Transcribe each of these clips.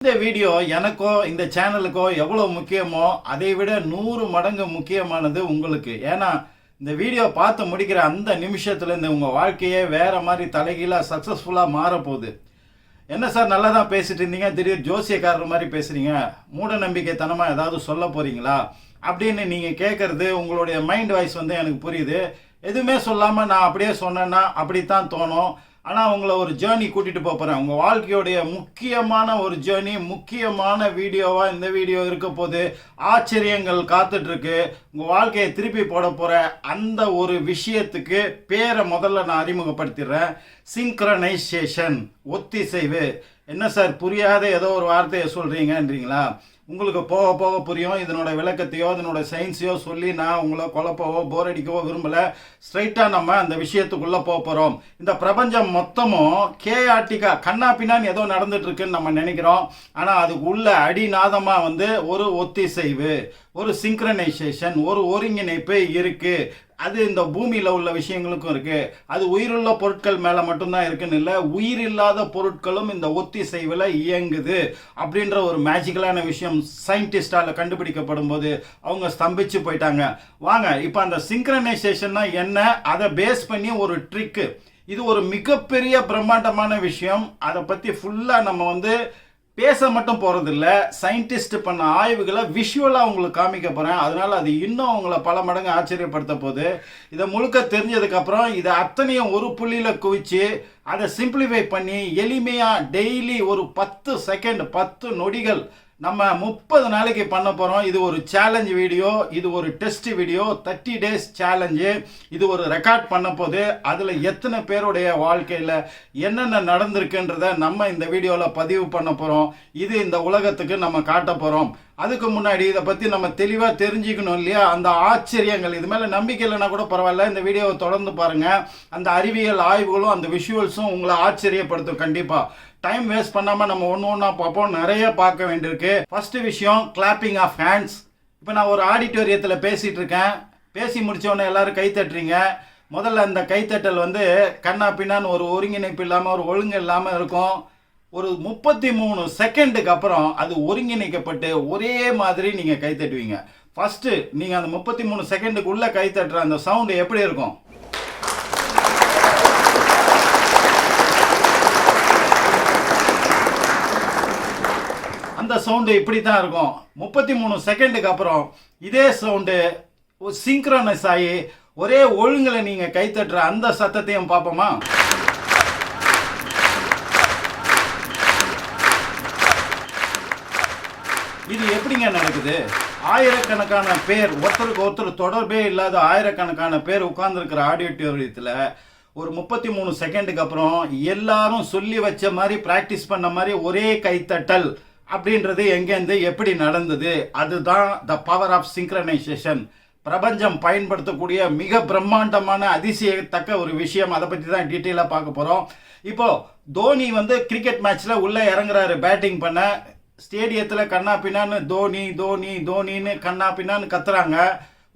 இந்த வீடியோ எனக்கோ இந்த சேனலுக்கோ எவ்வளோ முக்கியமோ அதை விட 100 மடங்கு முக்கியமானது உங்களுக்கு. ஏன்னா இந்த வீடியோ பார்த்து முடிக்கிற அந்த நிமிஷத்துலேருந்து உங்கள் வாழ்க்கையே வேறு மாதிரி தலைகீழாக சக்ஸஸ்ஃபுல்லாக மாறப்போகுது. என்ன சார் நல்லா தான் பேசிட்டு இருந்தீங்க, திடீர் ஜோசியக்காரர் மாதிரி பேசுகிறீங்க, மூட நம்பிக்கைத்தனமாக ஏதாவது சொல்ல போகிறீங்களா அப்படின்னு நீங்கள் கேட்குறது உங்களுடைய மைண்ட் வாய்ஸ் எனக்கு புரியுது. எதுவுமே சொல்லாமல் நான் அப்படியே சொன்னேன்னா அப்படித்தான் தோணும். ஆனால் உங்களை ஒரு ஜேர்னி கூட்டிகிட்டு போகிறேன். உங்கள் வாழ்க்கையோடைய முக்கியமான ஒரு ஜேர்னி, முக்கியமான வீடியோவாக இந்த வீடியோ இருக்க போது. ஆச்சரியங்கள் காத்துட்ருக்கு. உங்கள் வாழ்க்கையை திருப்பி போட போகிற அந்த ஒரு விஷயத்துக்கு பேரை முதல்ல நான் அறிமுகப்படுத்திடுறேன். சிங்க்ரனைசேஷன், ஒத்திசைவு. என்ன சார் புரியாத ஏதோ ஒரு வார்த்தையை சொல்கிறீங்கன்றீங்களா? உங்களுக்கு போக போக புரியும். இதனோட விளக்கத்தையோ இதனோட சயின்ஸையோ சொல்லி நான் உங்களை குழப்பவோ போர் அடிக்கவோ விரும்பலை. ஸ்ட்ரைட்டாக நம்ம அந்த விஷயத்துக்குள்ளே போக போகிறோம். இந்த பிரபஞ்சம் மொத்தமும் கேஆர்டிக்கா கண்ணா பின்னான்னு ஏதோ நடந்துட்டுருக்குன்னு நம்ம நினைக்கிறோம். ஆனால் அதுக்கு உள்ள அடிநாதமாக ஒரு ஒத்திசைவு, ஒரு சிங்க்ரனைசேஷன், ஒரு ஒருங்கிணைப்பு இருக்குது. அது இந்த பூமியில் உள்ள விஷயங்களுக்கும் இருக்குது. அது உயிருள்ள பொருட்கள் மேலே மட்டும்தான் இருக்குன்னு இல்லை, உயிர் இல்லாத பொருட்களும் இந்த ஒத்திசைவில் இயங்குது அப்படின்ற ஒரு மேஜிக்கலான விஷயம் சயின்டிஸ்டால் கண்டுபிடிக்கப்படும் போது அவங்க ஸ்தம்பிச்சு போயிட்டாங்க. வாங்க இப்போ அந்த சிங்க்ரனைசேஷன்னா என்ன, அதை பேஸ் பண்ணி ஒரு ட்ரிக்கு. இது ஒரு மிகப்பெரிய பிரம்மாண்டமான விஷயம். அதை பற்றி ஃபுல்லாக நம்ம பேச மட்டும் போகிறதில்ல, சயின்டிஸ்ட் பண்ண ஆய்வுகளை விஷுவலாக உங்களுக்கு காமிக்க போகிறேன். அதனால் அது இன்னும் உங்களை பல மடங்கு ஆச்சரியப்படுத்த போகுது. இதை முழுக்க தெரிஞ்சதுக்கப்புறம் இதை அத்தனையும் ஒரு புள்ளியில் குவிச்சு அதை சிம்பிளிஃபை பண்ணி எளிமையாக டெய்லி ஒரு 10 செகண்ட் 10 நொடிகள் நம்ம 30 நாளைக்கு பண்ண போகிறோம். இது ஒரு சேலஞ்ச் வீடியோ, இது ஒரு டெஸ்ட் வீடியோ, 30 டேஸ் சேலஞ்சு. இது ஒரு ரெக்கார்ட் பண்ண போது அதில் எத்தனை பேருடைய வாழ்க்கையில் என்னென்ன நடந்திருக்குன்றத நம்ம இந்த வீடியோவில் பதிவு பண்ண போகிறோம். இது இந்த உலகத்துக்கு நம்ம காட்ட போகிறோம். அதுக்கு முன்னாடி இதை பற்றி நம்ம தெளிவாக தெரிஞ்சுக்கணும் இல்லையா? அந்த ஆச்சரியங்கள், இது மேலே நம்பிக்கை இல்லைன்னா கூட பரவாயில்ல, இந்த வீடியோவை தொடர்ந்து பாருங்கள். அந்த அறிவியல் ஆய்வுகளும் அந்த விஷுவல்ஸும் உங்களை ஆச்சரியப்படுத்தும். கண்டிப்பாக டைம் வேஸ்ட் பண்ணாமல் நம்ம ஒன்றா பார்ப்போம். நிறைய பார்க்க வேண்டியிருக்கு. ஃபஸ்ட்டு விஷயம், கிளாப்பிங் ஆஃப் ஹேண்ட்ஸ். இப்போ நான் ஒரு ஆடிட்டோரியத்தில் பேசிகிட்டு இருக்கேன். பேசி முடித்தோடனே எல்லோரும் கை தட்டுறீங்க. முதல்ல அந்த கைத்தட்டல் கண்ணா பின்னான்னு ஒரு ஒருங்கிணைப்பு இல்லாமல் ஒரு ஒழுங்கு இல்லாமல் இருக்கும். ஒரு 33 செகண்டுக்கு அப்புறம் அது ஒருங்கிணைக்கப்பட்டு ஒரே மாதிரி நீங்கள் கை தட்டுவீங்க. ஃபஸ்ட்டு நீங்கள் அந்த 33 செகண்டுக்குள்ளே கை தட்டுற அந்த சவுண்டு எப்படி இருக்கும்? அந்த சவுண்டு இப்படி தான் இருக்கும். 33 செகண்டுக்கு அப்புறம் இதே சவுண்டு சிங்க்ரனைஸ் ஆகி ஒரே ஒழுங்கில் நீங்கள் கை தட்டுற அந்த சத்தத்தையும் பார்ப்போமா? இது எப்படிங்க நடக்குது? ஆயிரக்கணக்கான பேர், ஒருத்தருக்கு ஒருத்தர் தொடர்பே இல்லாத ஆயிரக்கணக்கான பேர் உட்கார்ந்துருக்கிற ஆடிட்டோரியத்தில் ஒரு 33 செகண்டுக்கு அப்புறம் எல்லாரும் சொல்லி வச்ச மாதிரி ப்ராக்டிஸ் பண்ண மாதிரி ஒரே கைத்தட்டல் அப்படின்றது எங்கேருந்து எப்படி நடந்தது? அதுதான் த பவர் ஆஃப் சிங்க்ரனைசேஷன். பிரபஞ்சம் பயன்படுத்தக்கூடிய மிக பிரம்மாண்டமான அதிசயத்தக்க ஒரு விஷயம். அதை பற்றி தான் டீட்டெயிலாக பார்க்க போகிறோம். இப்போது தோனி கிரிக்கெட் மேட்ச்சில் உள்ளே இறங்குறாரு பேட்டிங் பண்ண. ஸ்டேடியத்தில் கண்ணா பின்னான்னு தோனி தோனி தோனின்னு கண்ணா பின்னான்னு கத்துறாங்க.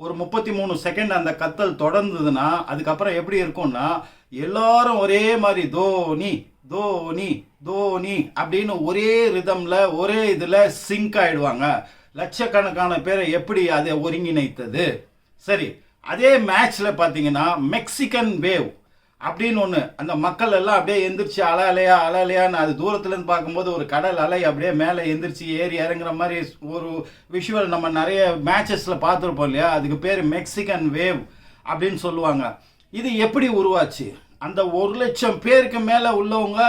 ஒரு 33 செகண்ட் அந்த கத்தல் தொடர்ந்ததுன்னா அதுக்கப்புறம் எப்படி இருக்கும்னா எல்லாரும் ஒரே மாதிரி தோனி தோனி தோனி அப்படின்னு ஒரே ரிதமில் ஒரே இதில் சிங்க் ஆகிடுவாங்க. லட்சக்கணக்கான பேரை எப்படி அதை ஒருங்கிணைத்தது? சரி, அதே மேட்ச்சில் பார்த்தீங்கன்னா மெக்சிகன் வேவ் அப்படின்னு ஒன்று, அந்த மக்கள் எல்லாம் அப்படியே எந்திரிச்சு அலையா அலையான்னு அது தூரத்துலேருந்து பார்க்கும்போது ஒரு கடல் அலை அப்படியே மேலே எந்திரிச்சு ஏறி இறங்குற மாதிரி ஒரு விஷுவல் நம்ம நிறைய மேட்சஸில் பார்த்துருப்போம் இல்லையா? அதுக்கு பேர் மெக்சிகன் வேவ் அப்படின்னு சொல்லுவாங்க. இது எப்படி உருவாச்சு? அந்த 1,00,000 பேருக்கு மேலே உள்ளவங்க,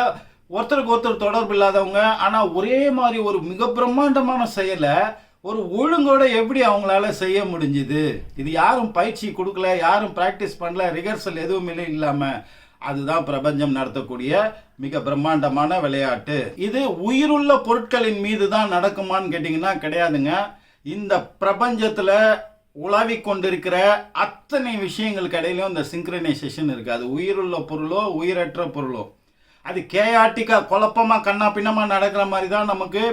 ஒருத்தருக்கு ஒருத்தர் தொடர்பு இல்லாதவங்க, ஆனால் ஒரே மாதிரி ஒரு மிக பிரம்மாண்டமான செயலை ஒரு ஒழுங்கோட எப்படி அவங்களால செய்ய முடிஞ்சுது? இது யாரும் பயிற்சி கொடுக்கல, யாரும் ப்ராக்டிஸ் பண்ணல, ரிஹர்சல் எதுவும் இல்லாமல். அதுதான் பிரபஞ்சம் நடத்தக்கூடிய மிக பிரம்மாண்டமான விளையாட்டு. இது உயிருள்ள பொருட்களின் மீது தான் நடக்குமான்னு கேட்டிங்கன்னா கிடையாதுங்க. இந்த பிரபஞ்சத்தில் உலாவி கொண்டிருக்கிற அத்தனை விஷயங்களுக்கு இடையிலும் இந்த சிங்க்ரனைசேஷன் இருக்குது. அது உயிருள்ள பொருளோ உயிரற்ற பொருளோ, அது கேஆர்டிக்கா குழப்பமாக கண்ணா பின்னமாக நடக்கிற மாதிரி தான் நமக்கு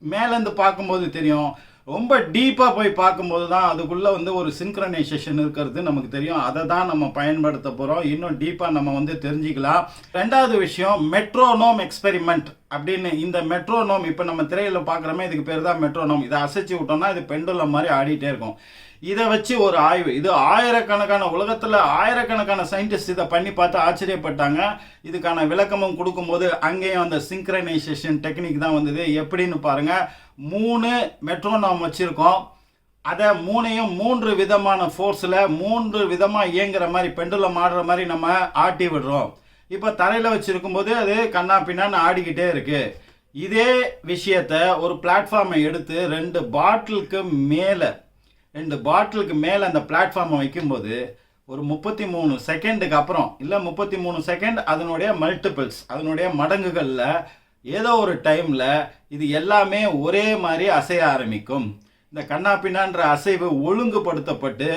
மேலேருந்து பார்க்கும்போது தெரியும். ரொம்ப டீப்பாக போய் பார்க்கும்போது தான் அதுக்குள்ளே ஒரு சிங்க்ரனைசேஷன் இருக்கிறது நமக்கு தெரியும். அதை தான் நம்ம பயன்படுத்த போகிறோம். இன்னும் டீப்பாக நம்ம தெரிஞ்சிக்கலாம். ரெண்டாவது விஷயம், மெட்ரோனோம் எக்ஸ்பெரிமெண்ட் அப்படின்னு இந்த மெட்ரோனோம் இப்போ நம்ம திரையில் பார்க்குறோமே இதுக்கு பேர் தான் மெட்ரோனோம். இதை அசைச்சு விட்டோம்னா இது பெண்டுலம் மாதிரி ஆடிட்டே இருக்கும். இதை வச்சு ஒரு ஆய்வு, இது ஆயிரக்கணக்கான உலகத்தில் ஆயிரக்கணக்கான சயின்டிஸ்ட் இதை பண்ணி பார்த்து ஆச்சரியப்பட்டாங்க. இதுக்கான விளக்கமும் கொடுக்கும்போது அங்கேயும் அந்த சிங்க்ரனைசேஷன் டெக்னிக் தான் வந்தது. எப்படின்னு பாருங்கள், 3 மெட்ரோனோம் வச்சுருக்கோம். அதை 3ஐயும் 3 விதமான ஃபோர்ஸில் 3 விதமாக இயங்குற மாதிரி பெண்டுலம் ஆடுற மாதிரி நம்ம ஆட்டி விடுறோம். இப்போ தரையில் வச்சுருக்கும்போது அது கண்ணா பின்னான்னு ஆடிக்கிட்டே இருக்குது. இதே விஷயத்தை ஒரு பிளாட்ஃபார்மை எடுத்து 2 பாட்டிலுக்கு மேலே அந்த பிளாட்ஃபார்மை வைக்கும்போது ஒரு 33 செகண்டுக்கு அப்புறம் இல்லை 33 செகண்ட் அதனுடைய மல்டிபிள்ஸ், அதனுடைய மடங்குகளில் ஏதோ ஒரு டைமில் இது எல்லாமே ஒரே மாதிரி அசைய ஆரம்பிக்கும். இந்த கண்ணா பின்னான்ற அசைவு ஒழுங்குபடுத்தப்பட்டு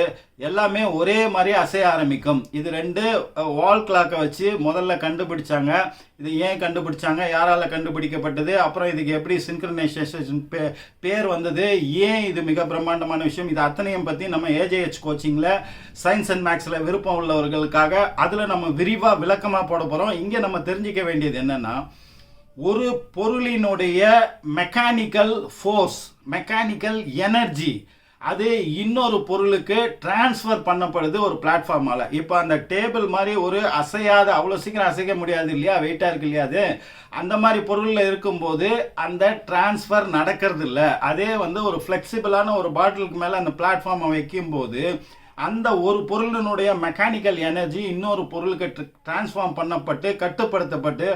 எல்லாமே ஒரே மாதிரி அசைய ஆரம்பிக்கும். இது 2 வால் கிளாக்கை வச்சு முதல்ல கண்டுபிடிச்சாங்க. இது ஏன் கண்டுபிடிச்சாங்க, யாரால் கண்டுபிடிக்கப்பட்டது, அப்புறம் இதுக்கு எப்படி சிங்க்ரனைசேஷன் பேர் வந்தது, ஏன் இது மிக பிரம்மாண்டமான விஷயம், இது அத்தனையும் பற்றி நம்ம ஏஜேஹெச் கோச்சிங்கில் சயின்ஸ் அண்ட் மேக்ஸில் விருப்பம் உள்ளவர்களுக்காக அதில் நம்ம விரிவாக விளக்கமாக போட போகிறோம். இங்கே நம்ம தெரிஞ்சிக்க வேண்டியது என்னென்னா, ஒரு பொருளினுடைய மெக்கானிக்கல் ஃபோர்ஸ், மெக்கானிக்கல் எனர்ஜி அது இன்னொரு பொருளுக்கு டிரான்ஸ்ஃபர் பண்ணப்படுது ஒரு பிளாட்ஃபார்மால். இப்போ அந்த டேபிள் மாதிரி ஒரு அசையாத, அவ்வளோ சீக்கிரம் அசைக்க முடியாது இல்லையா, வெயிட்டாக இருக்கு இல்லையா, அது அந்த மாதிரி பொருளில் இருக்கும்போது அந்த டிரான்ஸ்ஃபர் நடக்கிறது இல்லை. அதே ஒரு ஃப்ளெக்சிபிளான ஒரு பாட்டிலுக்கு மேலே அந்த பிளாட்ஃபார்மை வைக்கும்போது அந்த ஒரு பொருளினுடைய மெக்கானிக்கல் எனர்ஜி இன்னொரு பொருளுக்கு டிரான்ஸ்ஃபார்ம் பண்ணப்பட்டு கட்டுப்படுத்தப்பட்டு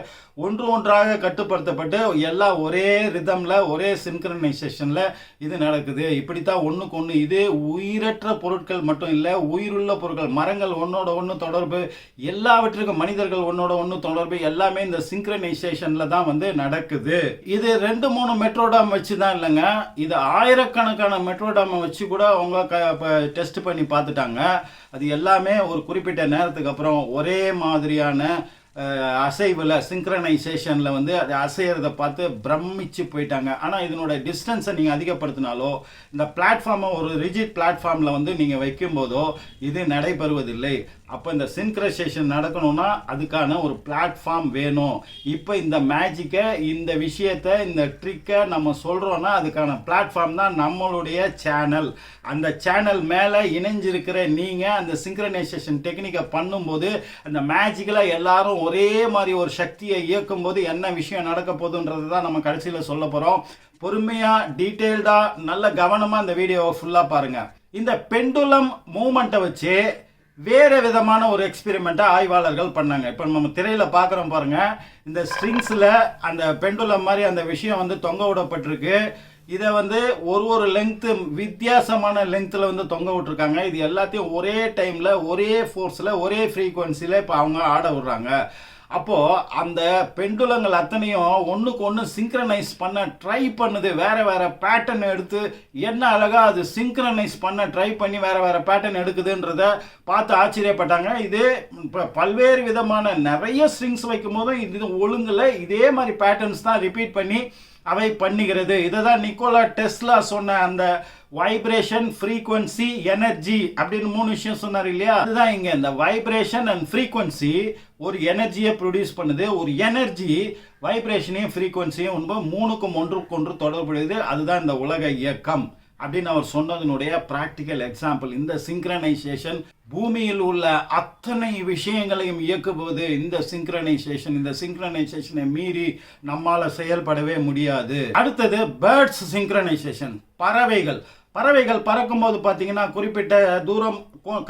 ஒன்றாக கட்டுப்படுத்தப்பட்டு எல்லாம் ஒரே ரிதமில் ஒரே சின்க்ரனைசேஷனில் இது நடக்குது. இப்படித்தான் ஒன்றுக்கு ஒன்று. இது உயிரற்ற பொருட்கள் மட்டும் இல்லை, உயிருள்ள பொருட்கள், மரங்கள் ஒன்றோட ஒன்று தொடர்பு, எல்லாவற்றுக்கும் மனிதர்கள் ஒன்றோட ஒன்று தொடர்பு, எல்லாமே இந்த சின்க்ரனைசேஷனில் தான் நடக்குது. இது 2-3 மெட்ரோடாம் வச்சு தான் இல்லைங்க, இது ஆயிரக்கணக்கான மெட்ரோடாமை வச்சு கூட அவங்க டெஸ்ட் பண்ணி பார்த்துட்டாங்க. அது எல்லாமே ஒரு குறிப்பிட்ட நேரத்துக்கு அப்புறம் ஒரே மாதிரியான அசைவில் சிங்க்ரனைசேஷனில் அது அசைகிறத பார்த்து பிரமிச்சு போயிட்டாங்க. ஆனால் இதனோட டிஸ்டன்ஸை நீங்கள் அதிகப்படுத்தினாலோ இந்த பிளாட்ஃபார்மை ஒரு ரிஜிட் பிளாட்ஃபார்மில் நீங்கள் வைக்கும்போதோ இது நடைபெறுவதில்லை. அப்போ இந்த சின்க்ரனைசேஷன் நடக்கணும்னா அதுக்கான ஒரு பிளாட்ஃபார்ம் வேணும். இப்போ இந்த மேஜிக்கை, இந்த விஷயத்தை, இந்த ட்ரிக்கை நம்ம சொல்கிறோன்னா அதுக்கான பிளாட்ஃபார்ம் தான் நம்மளுடைய சேனல். அந்த சேனல் மேலே இணைஞ்சிருக்கிற நீங்கள் அந்த சிங்க்ரனைசேஷன் டெக்னிக்கை பண்ணும்போது அந்த மேஜிக்கில் எல்லாரும் ஒரே மாதிரி ஒரு சக்தியை இயக்கும் போது என்ன விஷயம் நடக்க போகுதுன்றது தான் நம்ம கடைசியில் சொல்ல போகிறோம். பொறுமையாக டீட்டெயில்டாக நல்ல கவனமாக இந்த வீடியோவை ஃபுல்லாக பாருங்கள். இந்த பெண்டுலம் மூமெண்ட்டை வச்சு வேறு விதமான ஒரு எக்ஸ்பெரிமெண்ட்டை ஆய்வாளர்கள் பண்ணாங்க. இப்போ நம்ம திரையில் பார்க்குறோம் பாருங்கள், இந்த ஸ்ட்ரிங்ஸில் அந்த பெண்டுலம் மாதிரி அந்த விஷயம் தொங்க விடப்பட்டிருக்கு. இதை ஒரு லெங்க்த்து, வித்தியாசமான லெங்க்த்தில் தொங்க விட்டுருக்காங்க. இது எல்லாத்தையும் ஒரே டைமில் ஒரே ஃபோர்ஸில் ஒரே ஃப்ரீக்குவன்சியில் இப்போ அவங்க ஆட விடுறாங்க. அப்போது அந்த பெண்டுலங்கள் அத்தனையும் ஒன்றுக்கு ஒன்று சிங்க்ரனைஸ் பண்ண ட்ரை பண்ணுது. வேறு வேறு பேட்டர்ன் எடுத்து என்ன அழகாக அது சிங்க்ரனைஸ் பண்ண ட்ரை பண்ணி வேறு வேறு பேட்டர்ன் எடுக்குதுன்றத பார்த்து ஆச்சரியப்பட்டாங்க. இது இப்போ பல்வேறு விதமான நிறைய ஸ்ட்ரிங்ஸ் வைக்கும் போதும் இது ஒழுங்கில் இதே மாதிரி பேட்டர்ன்ஸ் தான் ரிப்பீட் பண்ணி அவை பண்ணுகிறது. இதை தான் நிக்கோலா டெஸ்லா சொன்ன அந்த வைப்ரேஷன், ஃப்ரீக்வன்சி, எனர்ஜி அப்படின்னு 3 விஷயம் சொன்னார் இல்லையா, அதுதான் இங்கே இந்த வைப்ரேஷன் அண்ட் ஃப்ரீக்வன்சி ஒரு எனர்ஜியை ப்ரொடியூஸ் பண்ணுது. ஒரு எனர்ஜி வைப்ரேஷனையும் ஃப்ரீக்வன்சியும் 3க்கும் ஒன்றுக்கொன்று தொடர்புடையது. அதுதான் இந்த உலக இயக்கம் அப்படின்னு அவர் சொன்னதனுடைய பிராக்டிக்கல் எக்ஸாம்பிள். இந்த சிங்க்ரனைசேஷன் பூமியில் உள்ள அத்தனை விஷயங்களையும் இயக்குவது இந்த சிங்க்ரனைசேஷன். இந்த சிங்க்ரனைசேஷனை மீறி நம்மால் செயல்படவே முடியாது. அடுத்தது பேர்ட்ஸ் சிங்க்ரனைசேஷன். பறவைகள் பறக்கும்போது பார்த்தீங்கன்னா குறிப்பிட்ட தூரம்,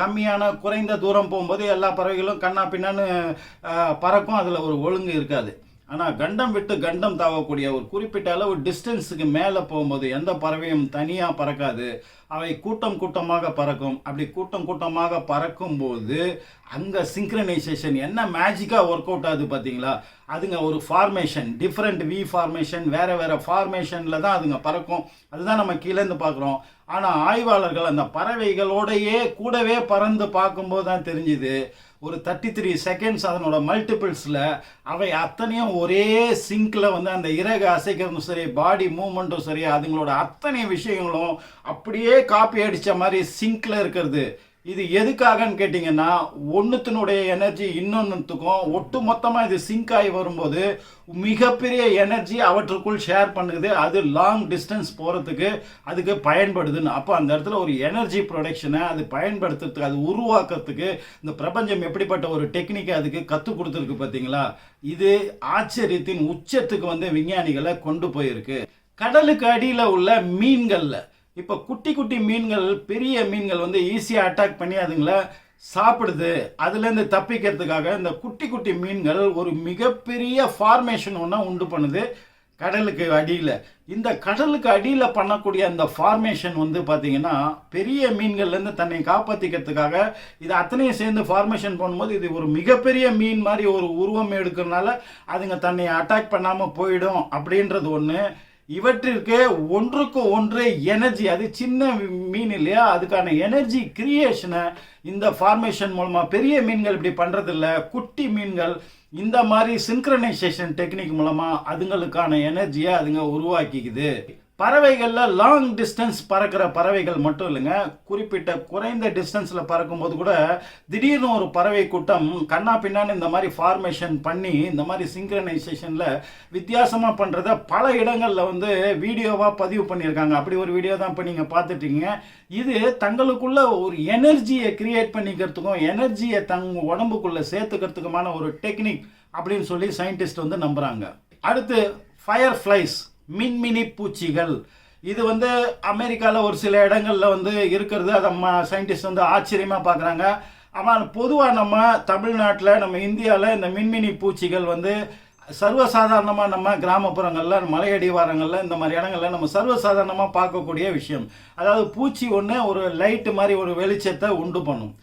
கம்மியான குறைந்த தூரம் போகும்போது எல்லா பறவைகளும் கண்ணா பின்னான்னு பறக்கும். அதில் ஒரு ஒழுங்கு இருக்காது. ஆனால் கண்டம் விட்டு கண்டம் தாவக்கூடிய ஒரு குறிப்பிட்ட அளவு டிஸ்டன்ஸுக்கு மேலே போகும்போது எந்த பறவையும் தனியாக பறக்காது. அவை கூட்டமாக பறக்கும். அப்படி கூட்டமாக பறக்கும்போது அங்கே சிங்க்ரனைசேஷன் என்ன மேஜிக்காக ஒர்க் அவுட் ஆகுது பார்த்தீங்களா? அதுங்க ஒரு ஃபார்மேஷன், டிஃப்ரெண்ட் வி ஃபார்மேஷன், வேறு ஃபார்மேஷனில் தான் அதுங்க பறக்கும். அதுதான் நம்ம கீழேருந்து பார்க்குறோம். ஆனால் ஆய்வாளர்கள் அந்த பறவைகளோடையே கூடவே பறந்து பார்க்கும்போது தான் தெரிஞ்சுது, ஒரு 33 செகண்ட்ஸ் அதனோட மல்டிபிள்ஸில் அவை அத்தனையும் ஒரே சிங்கில் அந்த இறகு அசைக்கிறதும் சரி, பாடி மூவ்மெண்ட்டும் சரி, அதுங்களோட அத்தனை விஷயங்களும் அப்படியே காப்பி அடித்த மாதிரி சிங்கில் இருக்கிறது. இது எதுக்காகன்னு கேட்டிங்கன்னா, ஒன்றுத்தினுடைய எனர்ஜி இன்னொன்றுத்துக்கும் ஒட்டு மொத்தமாக இது சிங்க் ஆகி வரும்போது மிகப்பெரிய எனர்ஜி அவற்றுக்குள் ஷேர் பண்ணுது. அது லாங் டிஸ்டன்ஸ் போகிறதுக்கு அதுக்கு பயன்படுதுன்னு. அப்போ அந்த இடத்துல ஒரு எனர்ஜி ப்ரொடக்ஷனை அது பயன்படுத்துறதுக்கு, அது உருவாக்குறதுக்கு இந்த பிரபஞ்சம் எப்படிப்பட்ட ஒரு டெக்னிக்கை அதுக்கு கற்றுக் கொடுத்துருக்கு பார்த்தீங்களா? இது ஆச்சரியத்தின் உச்சத்துக்கு வந்து விஞ்ஞானிகளை கொண்டு போயிருக்கு. கடலுக்கு அடியில் உள்ள மீன்களில் இப்போ குட்டி குட்டி மீன்கள், பெரிய மீன்கள் வந்து ஈஸியாக அட்டாக் பண்ணி அதுங்களை சாப்பிடுது. அதுலேருந்து தப்பிக்கிறதுக்காக இந்த குட்டி குட்டி மீன்கள் ஒரு மிகப்பெரிய ஃபார்மேஷன் ஒன்றா உண்டு பண்ணுது கடலுக்கு அடியில். இந்த கடலுக்கு அடியில் பண்ணக்கூடிய அந்த ஃபார்மேஷன் வந்து பார்த்தீங்கன்னா, பெரிய மீன்கள்லேருந்து தன்னை காப்பாற்றிக்கிறதுக்காக இது அத்தனையும் சேர்ந்து ஃபார்மேஷன் பண்ணும்போது இது ஒரு மிகப்பெரிய மீன் மாதிரி ஒரு உருவம் எடுக்கிறதுனால அதுங்க தன்னை அட்டாக் பண்ணாமல் போயிடும் அப்படின்றது ஒன்று. இவற்றிற்கு ஒன்றுக்கு ஒன்று எனர்ஜி, அது சின்ன மீன் இல்லையா, அதுக்கான எனர்ஜி கிரியேஷனை இந்த ஃபார்மேஷன் மூலமாக பெரிய மீன்கள் இப்படி பண்ணுறதில்ல. குட்டி மீன்கள் இந்த மாதிரி சின்க்ரனைசேஷன் டெக்னிக் மூலமாக அதுங்களுக்கான எனர்ஜியை அதுங்க உருவாக்கிக்குது. பறவைகளில் லாங் டிஸ்டன்ஸ் பறக்கிற பறவைகள் மட்டும் இல்லைங்க, குறிப்பிட்ட குறைந்த டிஸ்டன்ஸில் பறக்கும்போது கூட திடீர்னு ஒரு பறவை கூட்டம் கண்ணா பின்னான்னு இந்த மாதிரி ஃபார்மேஷன் பண்ணி இந்த மாதிரி சிங்க்ரனைசேஷனில் வித்தியாசமாக பண்ணுறத பல இடங்களில் வந்து வீடியோவாக பதிவு பண்ணியிருக்காங்க. அப்படி ஒரு வீடியோ தான் இப்போ நீங்கள் பார்த்துட்டீங்க. இது தங்களுக்குள்ள ஒரு எனர்ஜியை கிரியேட் பண்ணிக்கிறதுக்கும் எனர்ஜியை தங்க உடம்புக்குள்ளே சேர்த்துக்கிறதுக்குமான ஒரு டெக்னிக் அப்படின்னு சொல்லி சயின்டிஸ்ட் வந்து நம்புகிறாங்க. அடுத்து ஃபயர் ஃப்ளைஸ், மின்மினி பூச்சிகள். இது வந்து அமெரிக்காவில் ஒரு சில இடங்களில் வந்து இருக்கிறது. அதை சயின்டிஸ்ட் வந்து ஆச்சரியமாக பார்க்குறாங்க. ஆனால் பொதுவாக நம்ம தமிழ்நாட்டில், நம்ம இந்தியாவில் இந்த மின்மினி பூச்சிகள் வந்து சர்வசாதாரணமாக நம்ம கிராமப்புறங்களில், மலையடிவாரங்களில், இந்த மாதிரி இடங்களில் நம்ம சர்வசாதாரணமாக பார்க்கக்கூடிய விஷயம். அதாவது பூச்சி ஒன்று ஒரு லைட்டு மாதிரி ஒரு வெளிச்சத்தை உண்டு பண்ணும்.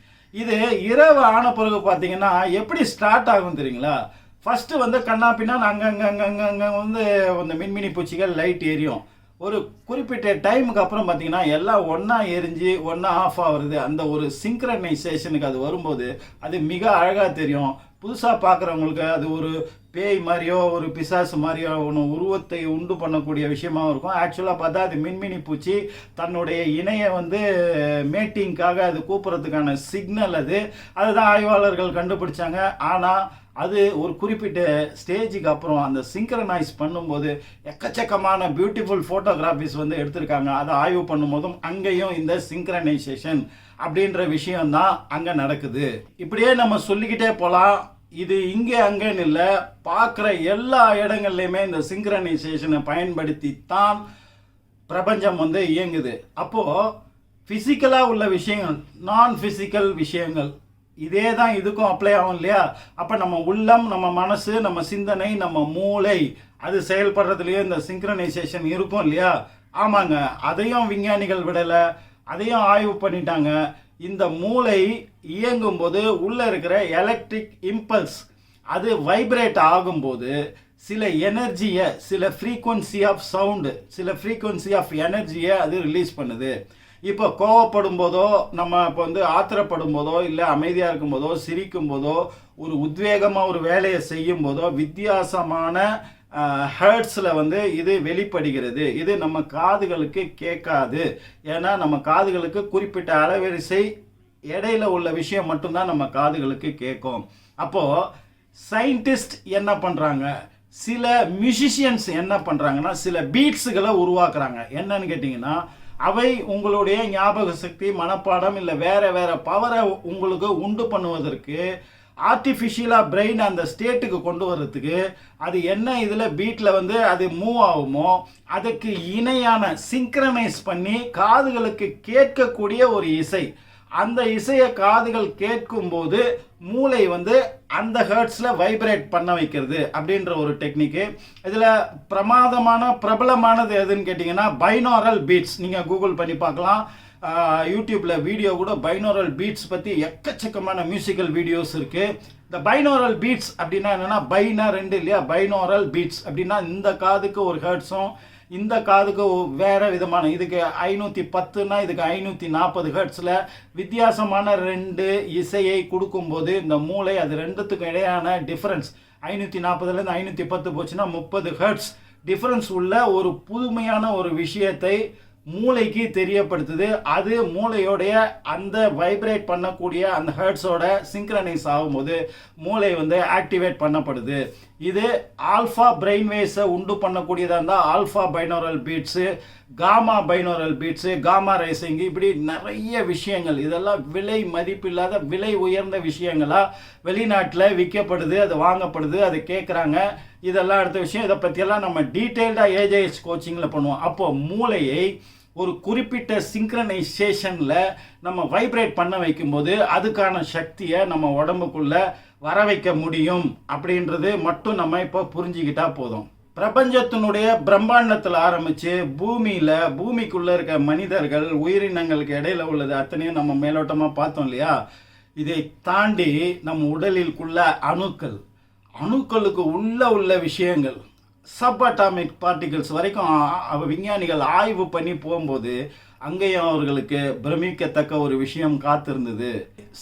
இது இரவு ஆன பிறகு பார்த்தீங்கன்னா எப்படி ஸ்டார்ட் ஆகும் தெரியுங்களா? ஃபஸ்ட்டு வந்து கண்ணா பின்னா அங்கங்கே வந்து இந்த மின்மினி பூச்சிகள் லைட் எரியும். ஒரு குறிப்பிட்ட டைமுக்கு அப்புறம் பார்த்தீங்கன்னா எல்லாம் ஒன்றா எரிஞ்சு ஒன்றா ஆஃப் ஆகுறது. அந்த ஒரு சிங்க்ரனைசேஷனுக்கு அது வரும்போது அது மிக அழகாக தெரியும். புதுசாக பார்க்குறவங்களுக்கு அது ஒரு பேய் மாதிரியோ ஒரு பிசாசு மாதிரியோ ஒன்று உருவத்தை உண்டு பண்ணக்கூடிய விஷயமாகவும் இருக்கும். ஆக்சுவலாக பார்த்தா அது மின்மினி பூச்சி தன்னுடைய இணையை வந்து மேட்டிங்காக அது கூப்பிட்றதுக்கான சிக்னல். அதுதான் ஆய்வாளர்கள் கண்டுபிடிச்சாங்க. ஆனால் அது ஒரு குறிப்பிட்ட ஸ்டேஜுக்கு அப்புறம் அந்த சிங்க்ரனைஸ் பண்ணும்போது எக்கச்சக்கமான பியூட்டிஃபுல் ஃபோட்டோகிராஃபிஸ் வந்து எடுத்திருக்காங்க. அதை ஆய்வு பண்ணும்போதும் அங்கேயும் இந்த சிங்க்ரனைசேஷன் அப்படின்ற விஷயம்தான் அங்கே நடக்குது. இப்படியே நம்ம சொல்லிக்கிட்டே போகலாம். இது இங்கே அங்கேன்னு இல்லை, பார்க்குற எல்லா இடங்கள்லையுமே இந்த சிங்க்ரனைசேஷனை பயன்படுத்தி தான் பிரபஞ்சம் வந்து இயங்குது. அப்போது ஃபிசிக்கலாக உள்ள விஷயங்கள், நான் ஃபிசிக்கல் விஷயங்கள் இதே தான் இதுக்கும் அப்ளை ஆகும் இல்லையா? அப்போ நம்ம உள்ளம், நம்ம மனசு, நம்ம சிந்தனை, நம்ம மூளை அது செயல்படுறதுலேயே இந்த சிங்க்ரனைசேஷன் இருக்கும் இல்லையா? ஆமாங்க, அதையும் விஞ்ஞானிகள் விடலை, அதையும் ஆய்வு பண்ணிட்டாங்க. இந்த மூளை இயங்கும்போது உள்ளே இருக்கிற எலக்ட்ரிக் இம்பல்ஸ் அது வைப்ரேட் ஆகும்போது சில எனர்ஜியை, சில ஃப்ரீக்வன்சி ஆஃப் சவுண்டு, சில ஃப்ரீக்வன்சி ஆஃப் எனர்ஜியை அது ரிலீஸ் பண்ணுது. இப்போ கோவப்படும் போதோ, நம்ம இப்போ வந்து ஆத்திரப்படும் போதோ, இல்லை அமைதியாக இருக்கும் போதோ, சிரிக்கும் போதோ, ஒரு உத்வேகமாக ஒரு வேலையை செய்யும் போதோ வித்தியாசமான ஹர்ட்ஸில் வந்து இது வெளிப்படுகிறது. இது நம்ம காதுகளுக்கு கேட்காது. ஏன்னா நம்ம காதுகளுக்கு குறிப்பிட்ட அலைவரிசை இடையில உள்ள விஷயம் மட்டும்தான் நம்ம காதுகளுக்கு கேட்கும். அப்போது சயின்டிஸ்ட் என்ன பண்ணுறாங்க, சில மியூசிஷியன்ஸ் என்ன பண்ணுறாங்கன்னா சில பீட்ஸுகளை உருவாக்குறாங்க. என்னன்னு கேட்டிங்கன்னா அவை உங்களுடைய ஞாபக சக்தி, மனப்பாடம் இல்லை வேறு வேறு பவரை உங்களுக்கு உண்டு பண்ணுவதற்கு, ஆர்டிஃபிஷியலாக பிரெயின் அந்த ஸ்டேட்டுக்கு கொண்டு வர்றதுக்கு அது என்ன இதில் பீட்டில் வந்து அது மூவ் ஆகுமோ அதுக்கு இணையான சிங்க்ரனைஸ் பண்ணி காதுகளுக்கு கேட்கக்கூடிய ஒரு இசை. அந்த இசையை காதுகள் கேட்கும்போது மூளை வந்து அந்த ஹர்ட்ஸில் வைப்ரேட் பண்ண வைக்கிறது அப்படின்ற ஒரு டெக்னிக்கு. இதில் பிரபலமானது எதுன்னு கேட்டிங்கன்னா பைனாரல் பீட்ஸ். நீங்கள் கூகுள் பண்ணி பார்க்கலாம், யூடியூப்பில் வீடியோ கூட பைனாரல் பீட்ஸ் பற்றி எக்கச்சக்கமான மியூசிக்கல் வீடியோஸ் இருக்குது. இந்த பைனாரல் பீட்ஸ் அப்படின்னா என்னென்னா, பைனா ரெண்டு இல்லையா, பைனாரல் பீட்ஸ் அப்படின்னா இந்த காதுக்கு ஒரு ஹர்ட்ஸும் இந்த காதுக்கு வேறு விதமான, இதுக்கு 510னா இதுக்கு 540 ஹர்ட்ஸில் வித்தியாசமான ரெண்டு இசையை கொடுக்கும்போது இந்த மூளை அது ரெண்டுத்துக்கும் இடையான டிஃப்ரென்ஸ் 540லேருந்து 510 போச்சுன்னா 30 ஹர்ட்ஸ் டிஃப்ரென்ஸ் உள்ள ஒரு புதுமையான ஒரு விஷயத்தை மூளைக்கு தெரியப்படுத்துது. அது மூளையோடைய அந்த வைப்ரேட் பண்ணக்கூடிய அந்த ஹெர்ட்ஸோட சிங்க்ரனைஸ் ஆகும்போது மூளை வந்து ஆக்டிவேட் பண்ணப்படுது. இது ஆல்ஃபா பிரெயின் வேவ்ஸை உண்டு பண்ணக்கூடியதாக இருந்தால் alpha binaural beats, gamma binaural beats, gamma rising, இப்படி நிறைய விஷயங்கள். இதெல்லாம் விலை மதிப்பில்லாத விலை உயர்ந்த விஷயங்களாக வெளிநாட்டில் விற்கப்படுது, அது வாங்கப்படுது, அது கேட்குறாங்க. இதெல்லாம் அடுத்த விஷயம். இதை பற்றியெல்லாம் நம்ம டீட்டெயில்டாக ஏஜேஎஸ் கோச்சிங்கில் பண்ணுவோம். அப்போது மூளையை ஒரு குறிப்பிட்ட சிங்க்ரனைசேஷனில் நம்ம வைப்ரேட் பண்ண வைக்கும்போது அதுக்கான சக்தியை நம்ம உடம்புக்குள்ளே வர வைக்க முடியும் அப்படின்றது மட்டும் நம்ம இப்போ புரிஞ்சுக்கிட்டா போதும். பிரபஞ்சத்தினுடைய பிரம்மாண்டத்தில் ஆரம்பித்து பூமிக்குள்ளே இருக்க மனிதர்கள் உயிரினங்களுக்கு இடையில உள்ளது அத்தனையும் நம்ம மேலோட்டமாக பார்த்தோம் இல்லையா? இதை தாண்டி நம்ம உடலிற்குள்ள அணுக்களுக்கு உள்ள விஷயங்கள், சப் அட்டாமிக் பார்ட்டிகல்ஸ் வரைக்கும் விஞ்ஞானிகள் ஆய்வு பண்ணி போகும்போது அங்கேயும் அவர்களுக்கு பிரமிக்கத்தக்க ஒரு விஷயம் காத்திருந்தது.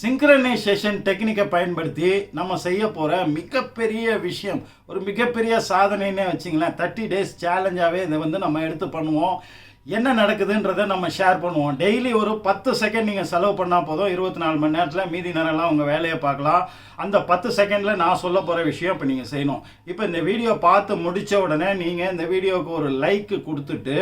சிங்க்ரனைசேஷன் டெக்னிக்கை பயன்படுத்தி நம்ம செய்ய போகிற மிகப்பெரிய விஷயம், ஒரு மிகப்பெரிய சாதனைன்னே வச்சிங்களேன். 30 days சேலஞ்சாகவே இதை வந்து நம்ம எடுத்து பண்ணுவோம். என்ன நடக்குதுன்றதை நம்ம ஷேர் பண்ணுவோம். டெய்லி ஒரு 10 செகண்ட் நீங்கள் செலவு பண்ணால் போதும். 24 மணி நேரத்தில் மீதி நேரம்லாம் உங்கள் வேலையை பார்க்கலாம். அந்த 10 செகண்டில் நான் சொல்ல போகிற விஷயம் இப்போ நீங்கள் செய்யணும். இப்போ இந்த வீடியோ பார்த்து முடித்த உடனே நீங்கள் இந்த வீடியோவுக்கு ஒரு லைக் கொடுத்துட்டு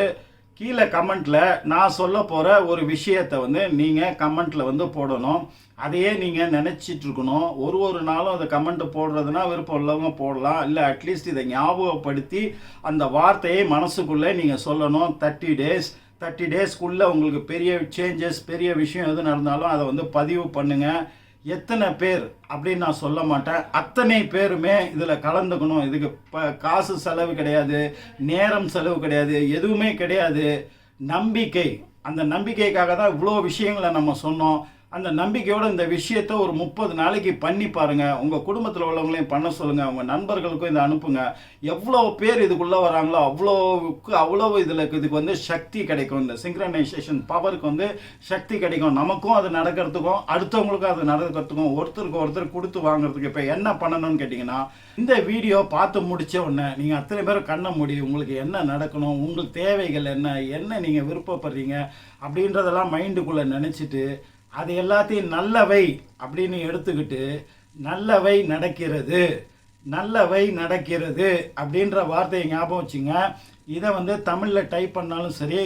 கீழே கமெண்ட்டில் நான் சொல்ல போகிற ஒரு விஷயத்தை வந்து நீங்கள் கமெண்ட்டில் வந்து போடணும். அதையே நீங்கள் நினச்சிட்டு இருக்கணும். ஒரு நாளும் அதை கமெண்ட் போடுறதுனா விருப்பம் உள்ளவங்க போடலாம், இல்லை அட்லீஸ்ட் இதை ஞாபகப்படுத்தி அந்த வார்த்தையை மனசுக்குள்ளே நீங்கள் சொல்லணும். 30 டேஸ்க்குள்ளே உங்களுக்கு பெரிய சேஞ்சஸ், பெரிய விஷயம் எது நடந்தாலும் அதை வந்து பதிவு பண்ணுங்கள். எத்தனை பேர் அப்படின்னு நான் சொல்ல மாட்டேன், அத்தனை பேருமே இதில் கலந்துக்கணும். இதுக்கு காசு செலவு கிடையாது, நேரம் செலவு கிடையாது, எதுவுமே கிடையாது. நம்பிக்கை, அந்த நம்பிக்கைக்காக தான் இவ்வளோ விஷயங்களை நம்ம சொன்னோம். அந்த நம்பிக்கையோட இந்த விஷயத்தை ஒரு 30 நாளைக்கு பண்ணி பாருங்கள். உங்கள் குடும்பத்தில் உள்ளவங்களையும் பண்ண சொல்லுங்கள், உங்கள் நண்பர்களுக்கும் இதை அனுப்புங்க. எவ்வளோ பேர் இதுக்குள்ளே வராங்களோ அவ்வளோ இதுக்கு வந்து சக்தி கிடைக்கும். இந்த சிங்க்ரனைசேஷன் பவருக்கு வந்து சக்தி கிடைக்கும். நமக்கும் அது நடக்கிறதுக்கும் அடுத்தவங்களுக்கும் அது நடக்கிறதுக்கும் ஒருத்தருக்கு கொடுத்து வாங்குறதுக்கு. இப்போ என்ன பண்ணணும்னு கேட்டிங்கன்னா, இந்த வீடியோ பார்த்து முடித்த உடனே நீங்கள் அத்தனை பேரும் கண்ண மூடி உங்களுக்கு என்ன நடக்கணும், உங்களுக்கு தேவைகள் என்ன நீங்கள் விருப்பப்படுறீங்க அப்படின்றதெல்லாம் மைண்டுக்குள்ளே நினச்சிட்டு அது எல்லாத்தையும் நல்லவை அப்படின்னு எடுத்துக்கிட்டு நல்லவை நடக்கிறது அப்படின்ற வார்த்தையை ஞாபகம் வச்சுங்க. இதை வந்து தமிழில் டைப் பண்ணாலும் சரி,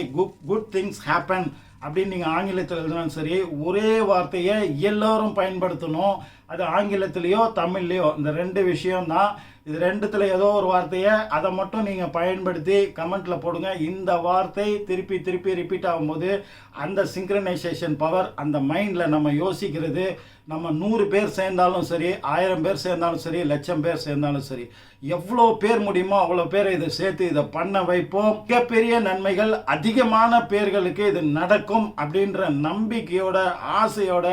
குட் திங்ஸ் ஹேப்பன் அப்படின்னு நீங்கள் ஆங்கிலத்தில் எழுதினாலும் சரி, ஒரே வார்த்தையை எல்லோரும் பயன்படுத்தணும். அது ஆங்கிலத்திலேயோ தமிழ்லையோ, இந்த 2 விஷயம்தான். இது 2த்துல ஏதோ ஒரு வார்த்தையை அதை மட்டும் நீங்கள் பயன்படுத்தி கமெண்ட்டில் போடுங்க. இந்த வார்த்தை திருப்பி ரிப்பீட் ஆகும்போது அந்த சிங்க்ரனைசேஷன் பவர் அந்த மைண்டில் நம்ம யோசிக்கிறது, நம்ம 100 பேர் சேர்ந்தாலும் சரி, 1000 பேர் சேர்ந்தாலும் சரி, 1,00,000 பேர் சேர்ந்தாலும் சரி, எவ்வளோ பேர் முடியுமோ அவ்வளோ பேரை இதை சேர்த்து இதை பண்ண வைப்போம். மிகப்பெரிய நன்மைகள் அதிகமான பேர்களுக்கு இது நடக்கும் அப்படின்ற நம்பிக்கையோட, ஆசையோட,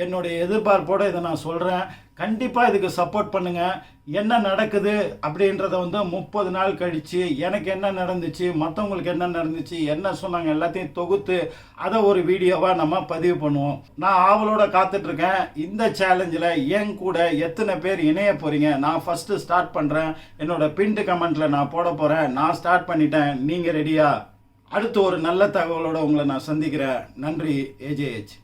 என்னுடைய எதிர்பார்ப்போடு இதை நான் சொல்கிறேன். கண்டிப்பாக இதுக்கு சப்போர்ட் பண்ணுங்கள். என்ன நடக்குது அப்படின்றத வந்து 30 நாள் கழித்து எனக்கு என்ன நடந்துச்சு, மற்றவங்களுக்கு என்ன நடந்துச்சு, என்ன சொன்னாங்க எல்லாத்தையும் தொகுத்து அதை ஒரு வீடியோவாக நம்ம பதிவு பண்ணுவோம். நான் ஆவலோட காத்துட்ருக்கேன். இந்த சேலஞ்சில் என் கூட எத்தனை பேர் இணைய போகிறீங்க? நான் ஃபஸ்ட்டு ஸ்டார்ட் பண்ணுறேன். என்னோட பின்ட்டு கமெண்ட்டில் நான் போட போகிறேன். நான் ஸ்டார்ட் பண்ணிட்டேன். நீங்கள் ரெடியா? அடுத்து ஒரு நல்ல தகவலோடு உங்களை நான் சந்திக்கிறேன். நன்றி. ஏஜேஹெச்.